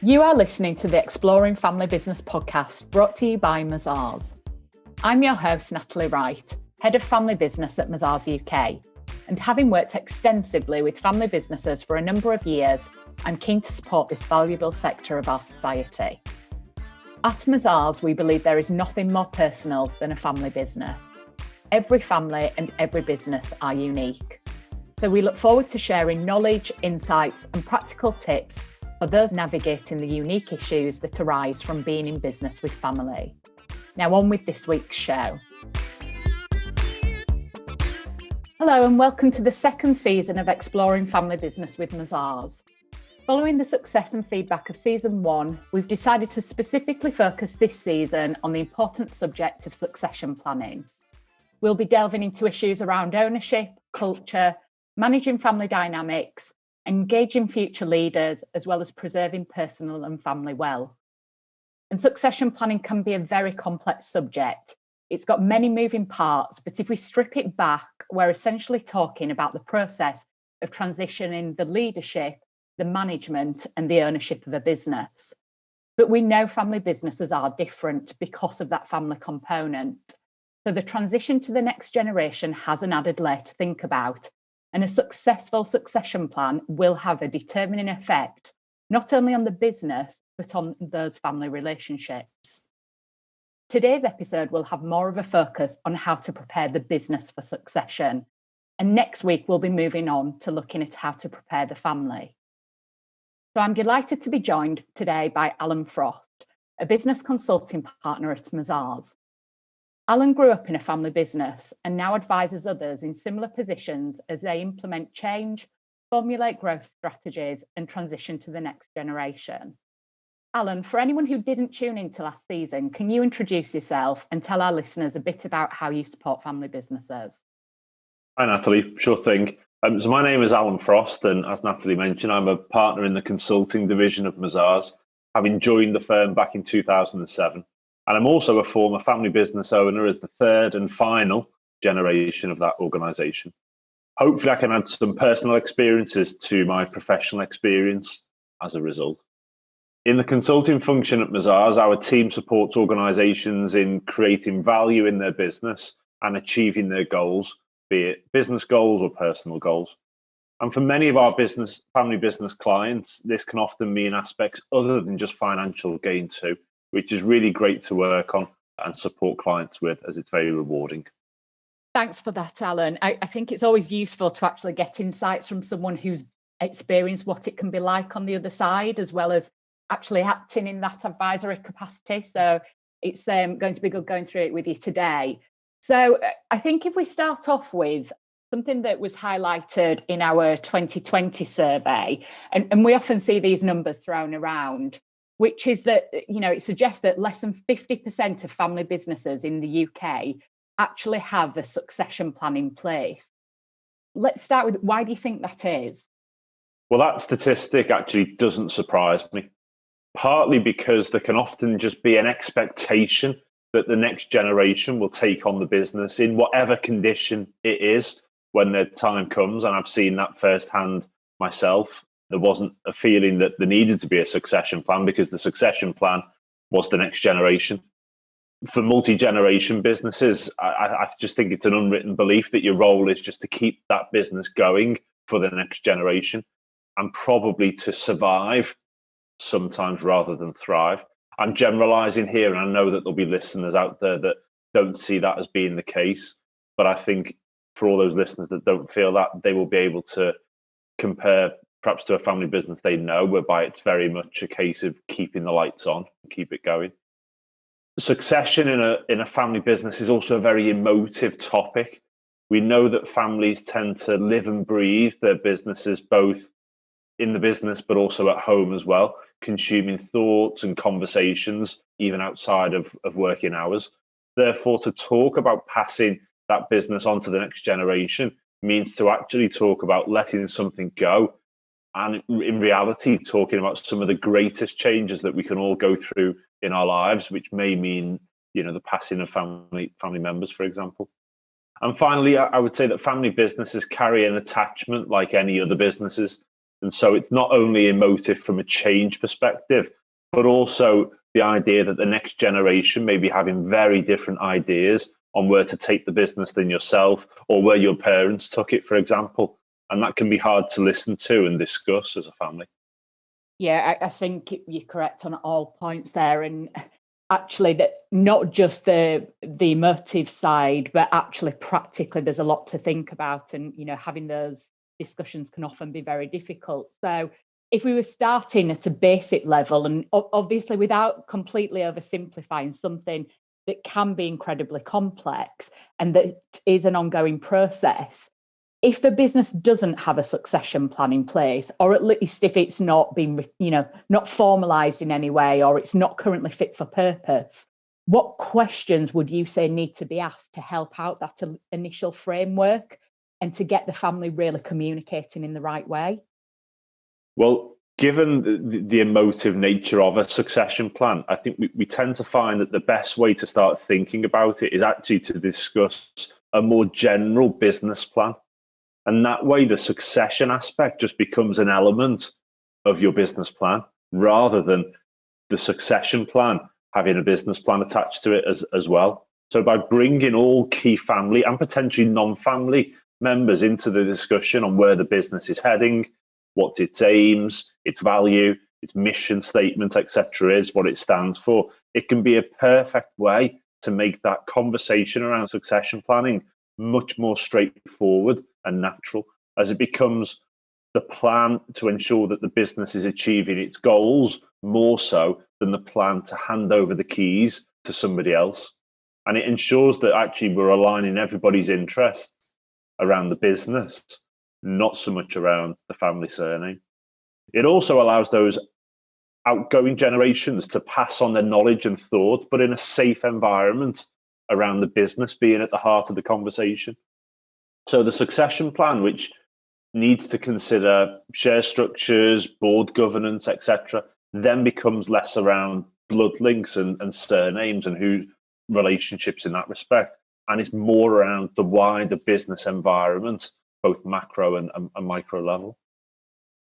You are listening to the Exploring Family Business podcast brought to you by Mazars. I'm your host, Natalie Wright, Head of Family Business at Mazars UK. And having worked extensively with family businesses for a number of years, I'm keen to support this valuable sector of our society. At Mazars, we believe there is nothing more personal than a family business. Every family and every business are unique. So we look forward to sharing knowledge, insights, and practical tips for those navigating the unique issues that arise from being in business with family. Now on with this week's show. Hello and welcome to the second season of Exploring Family Business with Mazars. Following the success and feedback of season 1, we've decided to specifically focus this season on the important subject of succession planning. We'll be delving into issues around ownership, culture, managing family dynamics, engaging future leaders, as well as preserving personal and family wealth. And succession planning can be a very complex subject. It's got many moving parts, but if we strip it back, we're essentially talking about the process of transitioning the leadership, the management, and the ownership of a business. But we know family businesses are different because of that family component. So the transition to the next generation has an added layer to think about. And a successful succession plan will have a determining effect, not only on the business, but on those family relationships. Today's episode will have more of a focus on how to prepare the business for succession. And next week, we'll be moving on to looking at how to prepare the family. So I'm delighted to be joined today by Alan Frost, a business consulting partner at Mazars. Alan grew up in a family business and now advises others in similar positions as they implement change, formulate growth strategies, and transition to the next generation. Alan, for anyone who didn't tune into last season, can you introduce yourself and tell our listeners a bit about how you support family businesses? Hi, Natalie. Sure thing. So my name is Alan Frost, and as Natalie mentioned, I'm a partner in the consulting division of Mazars, having joined the firm back in 2007. And I'm also a former family business owner as the third and final generation of that organisation. Hopefully I can add some personal experiences to my professional experience as a result. In the consulting function at Mazars, our team supports organisations in creating value in their business and achieving their goals, be it business goals or personal goals. And for many of our family business clients, this can often mean aspects other than just financial gain too, which is really great to work on and support clients with, as it's very rewarding. Thanks for that, Alan. I think it's always useful to actually get insights from someone who's experienced what it can be like on the other side, as well as actually acting in that advisory capacity. So it's going to be good going through it with you today. So I think if we start off with something that was highlighted in our 2020 survey, and we often see these numbers thrown around, which is that, it suggests that less than 50% of family businesses in the UK actually have a succession plan in place. Let's start with, why do you think that is? Well, that statistic actually doesn't surprise me, partly because there can often just be an expectation that the next generation will take on the business in whatever condition it is when their time comes. And I've seen that firsthand myself. There wasn't a feeling that there needed to be a succession plan because the succession plan was the next generation. For multi-generation businesses, I just think it's an unwritten belief that your role is just to keep that business going for the next generation and probably to survive sometimes rather than thrive. I'm generalizing here, and I know that there'll be listeners out there that don't see that as being the case. But I think for all those listeners that don't feel that, they will be able to compare perhaps to a family business they know, whereby it's very much a case of keeping the lights on and keep it going. Succession in a family business is also a very emotive topic. We know that families tend to live and breathe their businesses, both in the business but also at home as well, consuming thoughts and conversations even outside of working hours. Therefore, to talk about passing that business on to the next generation means to actually talk about letting something go, and in reality, talking about some of the greatest changes that we can all go through in our lives, which may mean, the passing of family members, for example. And finally, I would say that family businesses carry an attachment like any other businesses. And so it's not only emotive from a change perspective, but also the idea that the next generation may be having very different ideas on where to take the business than yourself, or where your parents took it, for example. And that can be hard to listen to and discuss as a family. Yeah, I think you're correct on all points there. And actually, that not just the emotive side, but actually practically there's a lot to think about. And, having those discussions can often be very difficult. So if we were starting at a basic level, and obviously without completely oversimplifying something that can be incredibly complex and that is an ongoing process, if a business doesn't have a succession plan in place, or at least if it's not been, not formalized in any way, or it's not currently fit for purpose, what questions would you say need to be asked to help out that initial framework and to get the family really communicating in the right way? Well, given the emotive nature of a succession plan, I think we tend to find that the best way to start thinking about it is actually to discuss a more general business plan. And that way, the succession aspect just becomes an element of your business plan, rather than the succession plan having a business plan attached to it as well. So by bringing all key family and potentially non-family members into the discussion on where the business is heading, what its aims, its value, its mission statement, etc., is, what it stands for, it can be a perfect way to make that conversation around succession planning much more straightforward and natural, as it becomes the plan to ensure that the business is achieving its goals more so than the plan to hand over the keys to somebody else. And it ensures that actually we're aligning everybody's interests around the business, not so much around the family surname. It also allows those outgoing generations to pass on their knowledge and thought, but in a safe environment around the business being at the heart of the conversation. So the succession plan, which needs to consider share structures, board governance, etc., then becomes less around blood links and surnames and who relationships in that respect, and it's more around the wider business environment, both macro and micro level.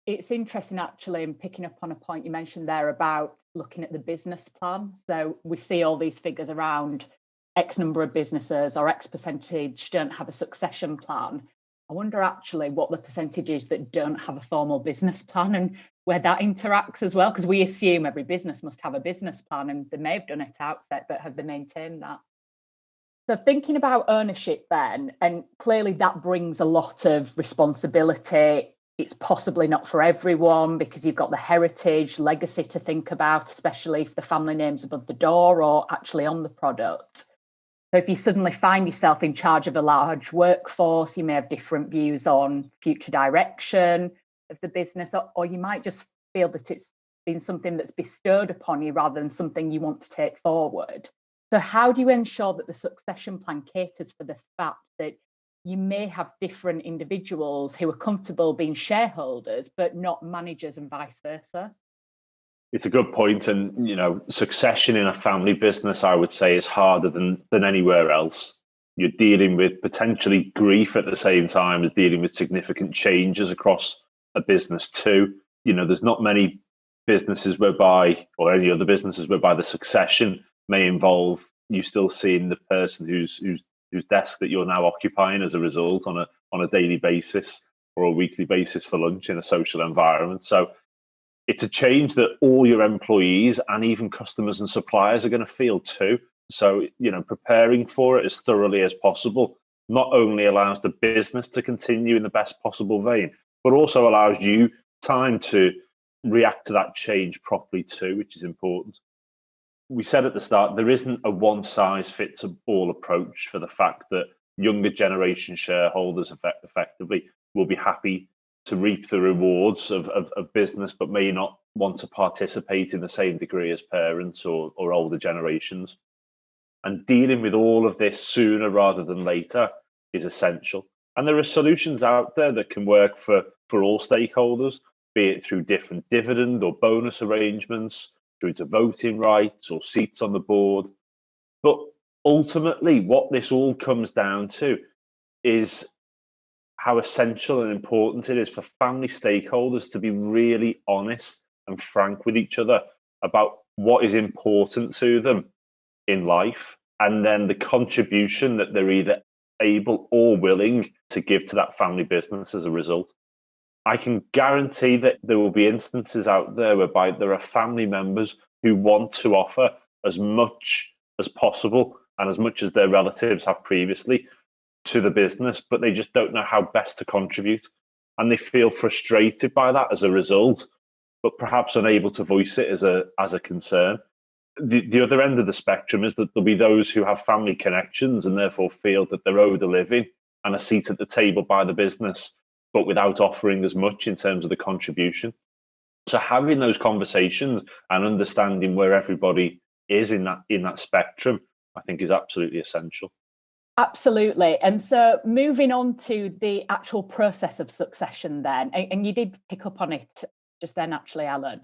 It's interesting, actually, and picking up on a point you mentioned there about looking at the business plan. So we see all these figures around X number of businesses or X percentage don't have a succession plan. I wonder actually what the percentage is that don't have a formal business plan and where that interacts as well, because we assume every business must have a business plan, and they may have done it at outset, but have they maintained that? So thinking about ownership then, and clearly that brings a lot of responsibility. It's possibly not for everyone because you've got the heritage, legacy to think about, especially if the family name's above the door or actually on the product. So if you suddenly find yourself in charge of a large workforce, you may have different views on future direction of the business, or you might just feel that it's been something that's bestowed upon you rather than something you want to take forward. So how do you ensure that the succession plan caters for the fact that you may have different individuals who are comfortable being shareholders, but not managers, and vice versa? It's a good point, and succession in a family business, I would say, is harder than anywhere else. You're dealing with potentially grief at the same time as dealing with significant changes across a business too. There's not many businesses whereby, or any other businesses whereby, the succession may involve you still seeing the person whose desk that you're now occupying as a result on a daily basis or a weekly basis for lunch in a social environment. So it's a change that all your employees and even customers and suppliers are going to feel too. So, preparing for it as thoroughly as possible not only allows the business to continue in the best possible vein, but also allows you time to react to that change properly too, which is important. We said at the start, there isn't a one-size-fits-all approach for the fact that younger generation shareholders effectively will be happy to reap the rewards of business, but may not want to participate in the same degree as parents or older generations. And dealing with all of this sooner rather than later is essential. And there are solutions out there that can work for all stakeholders, be it through different dividend or bonus arrangements, through to voting rights or seats on the board. But ultimately, what this all comes down to is how essential and important it is for family stakeholders to be really honest and frank with each other about what is important to them in life, and then the contribution that they're either able or willing to give to that family business as a result. I can guarantee that there will be instances out there whereby there are family members who want to offer as much as possible and as much as their relatives have previously to the business, but they just don't know how best to contribute. And they feel frustrated by that as a result, but perhaps unable to voice it as a concern. The other end of the spectrum is that there'll be those who have family connections and therefore feel that they're owed a living and a seat at the table by the business, but without offering as much in terms of the contribution. So having those conversations and understanding where everybody is in that spectrum, I think, is absolutely essential. Absolutely. And so moving on to the actual process of succession then, and you did pick up on it just then, actually, Alan.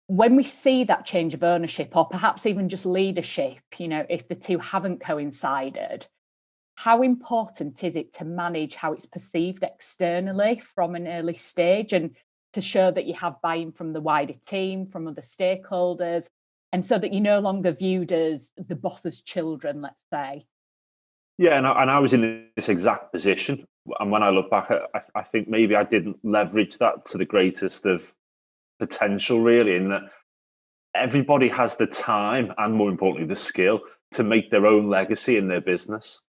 When we see that change of ownership, or perhaps even just leadership, if the two haven't coincided, how important is it to manage how it's perceived externally from an early stage, and to show that you have buy-in from the wider team, from other stakeholders, and so that you're no longer viewed as the boss's children, let's say? Yeah, and I was in this exact position. And when I look back, I think maybe I didn't leverage that to the greatest of potential, really, in that everybody has the time and, more importantly, the skill to make their own legacy in their business.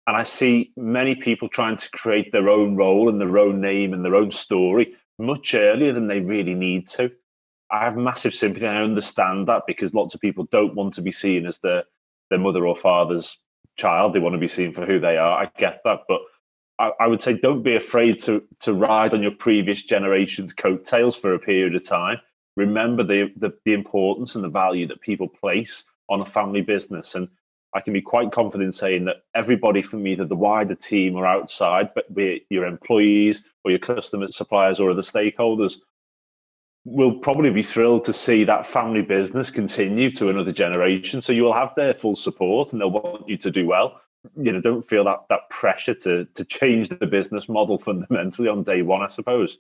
And I see many people trying to create their own role and their own name and their own story much earlier than they really need to. I have massive sympathy. I understand that, because lots of people don't want to be seen as their mother or father's child. They want to be seen for who they are. I get that. But I would say don't be afraid to ride on your previous generation's coattails for a period of time. Remember the importance and the value that people place on a family business. And I can be quite confident saying that everybody from either the wider team or outside, but be it your employees or your customers, suppliers, or other stakeholders, will probably be thrilled to see that family business continue to another generation. So you will have their full support and they'll want you to do well. Don't feel that pressure to change the business model fundamentally on day one, I suppose.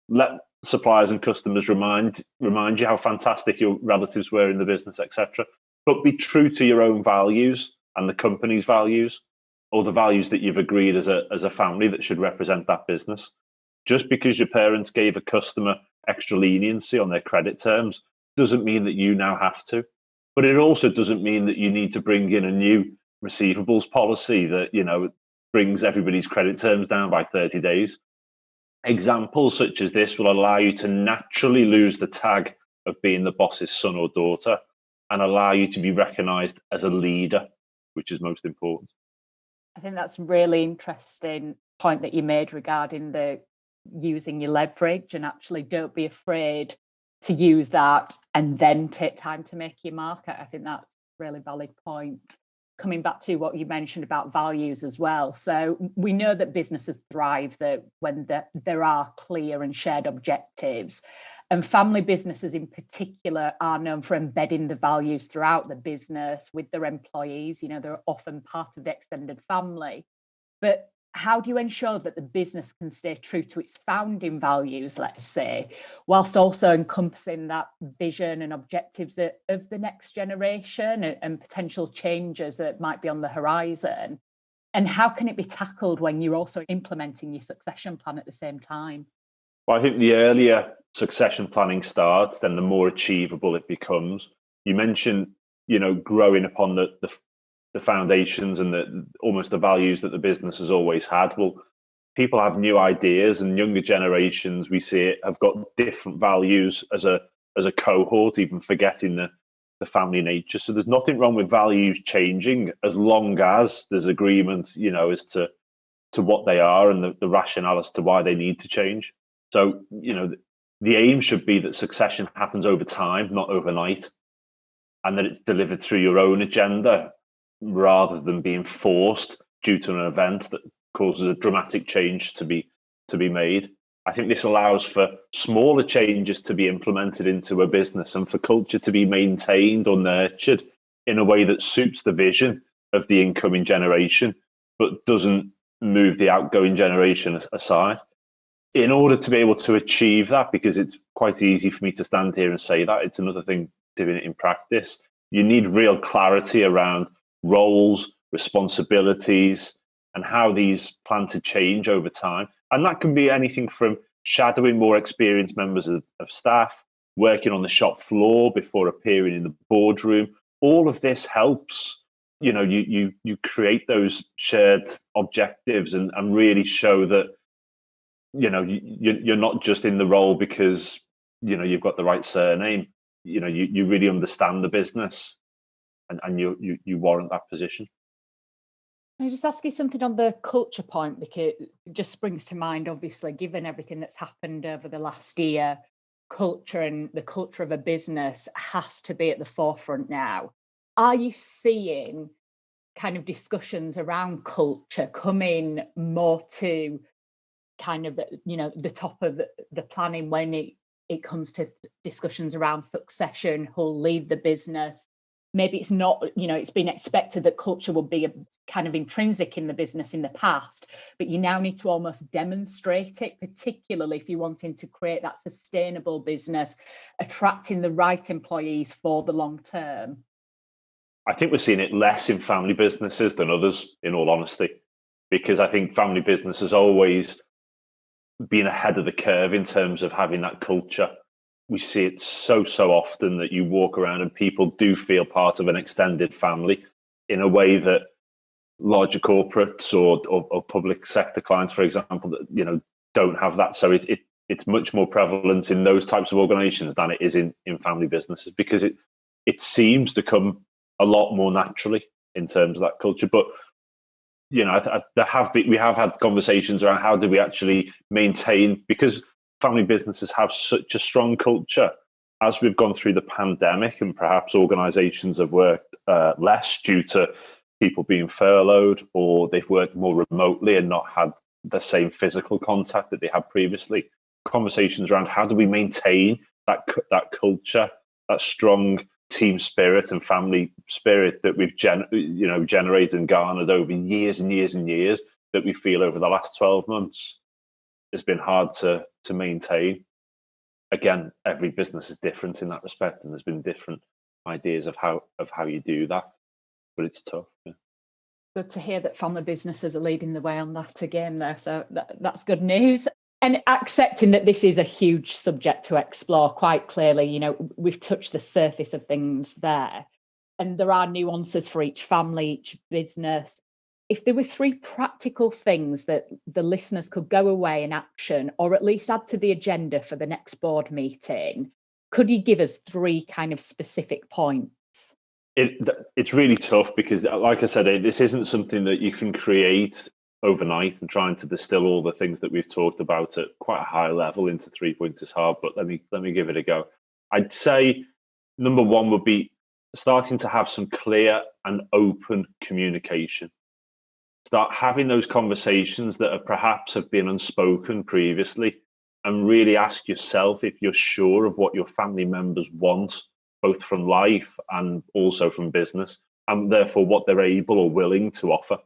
Let suppliers and customers remind you how fantastic your relatives were in the business, etc. But be true to your own values and the company's values, or the values that you've agreed as a family that should represent that business. Just because your parents gave a customer extra leniency on their credit terms doesn't mean that you now have to. But it also doesn't mean that you need to bring in a new receivables policy that brings everybody's credit terms down by 30 days. Examples such as this will allow you to naturally lose the tag of being the boss's son or daughter and allow you to be recognized as a leader, which is most important. I think that's a really interesting point that you made regarding the using your leverage, and actually don't be afraid to use that and then take time to make your market. I think that's a really valid point. Coming back to what you mentioned about values as well. So we know that businesses thrive when there are clear and shared objectives. And family businesses in particular are known for embedding the values throughout the business with their employees. They're often part of the extended family. But how do you ensure that the business can stay true to its founding values, let's say, whilst also encompassing that vision and objectives of the next generation and potential changes that might be on the horizon? And how can it be tackled when you're also implementing your succession plan at the same time? Well, I think the earlier succession planning starts, then the more achievable it becomes. You mentioned, growing upon the foundations and almost the values that the business has always had. Well, people have new ideas, and younger generations, we see it, have got different values as a cohort, even forgetting the family nature. So there's nothing wrong with values changing as long as there's agreement, as to what they are and the rationale as to why they need to change. So, the aim should be that succession happens over time, not overnight, and that it's delivered through your own agenda rather than being forced due to an event that causes a dramatic change to be made. I think this allows for smaller changes to be implemented into a business and for culture to be maintained or nurtured in a way that suits the vision of the incoming generation, but doesn't move the outgoing generation aside. In order to be able to achieve that, because it's quite easy for me to stand here and say that, it's another thing doing it in practice. You need real clarity around roles, responsibilities, and how these plan to change over time. And that can be anything from shadowing more experienced members of staff, working on the shop floor before appearing in the boardroom. All of this helps. You create those shared objectives and really show that you're not just in the role because you've got the right surname. You really understand the business, and you warrant that position. Can I just ask you something on the culture point, because it just springs to mind, obviously, given everything that's happened over the last year, culture and the culture of a business has to be at the forefront now. Are you seeing kind of discussions around culture coming more to kind of the top of the planning when it comes to discussions around succession, who'll lead the business? Maybe it's not, it's been expected that culture would be a kind of intrinsic in the business in the past, but you now need to almost demonstrate it, particularly if you're wanting to create that sustainable business, attracting the right employees for the long term. I think we're seeing it less in family businesses than others, in all honesty, because I think family business has always been ahead of the curve in terms of having that culture. We see it so often that you walk around and people do feel part of an extended family in a way that larger corporates or public sector clients, for example, that don't have that. So it's much more prevalent in those types of organizations than it is in family businesses, because it seems to come a lot more naturally in terms of that culture. But we have had conversations around how do we actually maintain, because family businesses have such a strong culture. As we've gone through the pandemic, and perhaps organizations have worked less due to people being furloughed, or they've worked more remotely and not had the same physical contact that they had previously. Conversations around how do we maintain that culture, that strong team spirit and family spirit that we've generated and garnered over years and years and years, that we feel over the last 12 months has been hard to maintain. Again, every business is different in that respect, and there's been different ideas of how you do that, but it's tough. Yeah. Good to hear that family businesses are leading the way on that again there, so that's good news. And accepting that this is a huge subject to explore, quite clearly, we've touched the surface of things there, and there are nuances for each family, each business. If there were 3 practical things that the listeners could go away and action, or at least add to the agenda for the next board meeting, could you give us 3 kind of specific points? It's really tough because, like I said, this isn't something that you can create overnight, and trying to distill all the things that we've talked about at quite a high level into 3 points is hard, but let me give it a go. I'd say number 1 would be starting to have some clear and open communication. Start having those conversations that perhaps have been unspoken previously, and really ask yourself if you're sure of what your family members want, both from life and also from business, and therefore what they're able or willing to offer.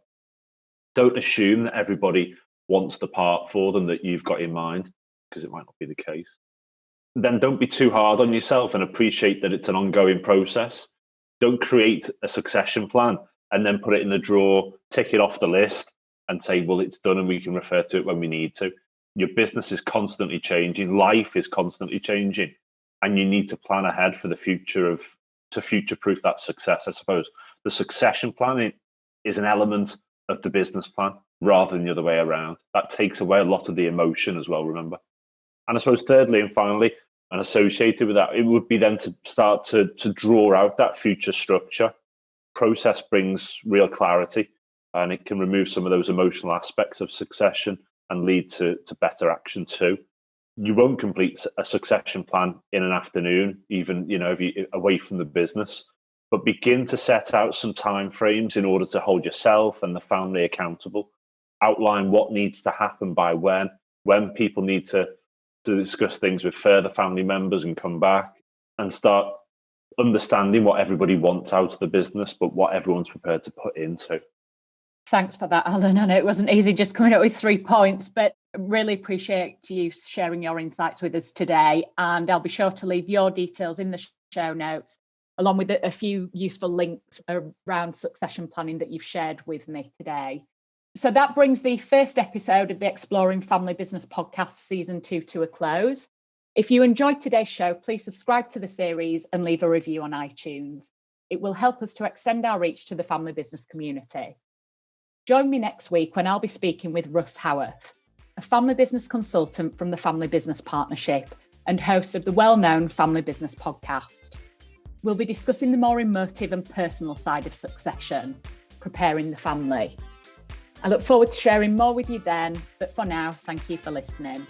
Don't assume that everybody wants the part for them that you've got in mind, because it might not be the case. Then don't be too hard on yourself, and appreciate that it's an ongoing process. Don't create a succession plan and then put it in the drawer, tick it off the list, and say, well, it's done and we can refer to it when we need to. Your business is constantly changing. Life is constantly changing. And you need to plan ahead for the future to future-proof that success, I suppose. The succession planning is an element of the business plan rather than the other way around. That takes away a lot of the emotion as well, remember. And I suppose thirdly and finally, and associated with that, it would be then to start to draw out that future structure. Process brings real clarity, and it can remove some of those emotional aspects of succession and lead to better action too. You won't complete a succession plan in an afternoon, even if you away from the business, but begin to set out some timeframes in order to hold yourself and the family accountable. Outline what needs to happen by when people need to discuss things with further family members and come back, and start understanding what everybody wants out of the business, but what everyone's prepared to put into. Thanks for that, Alan. I know it wasn't easy just coming up with 3 points, but really appreciate you sharing your insights with us today. And I'll be sure to leave your details in the show notes, along with a few useful links around succession planning that you've shared with me today. So that brings the first episode of the Exploring Family Business podcast season 2 to a close. If you enjoyed today's show, please subscribe to the series and leave a review on iTunes. It will help us to extend our reach to the family business community. Join me next week when I'll be speaking with Russ Howarth, a family business consultant from the Family Business Partnership and host of the well-known Family Business podcast. We'll be discussing the more emotive and personal side of succession, preparing the family. I look forward to sharing more with you then, but for now, thank you for listening.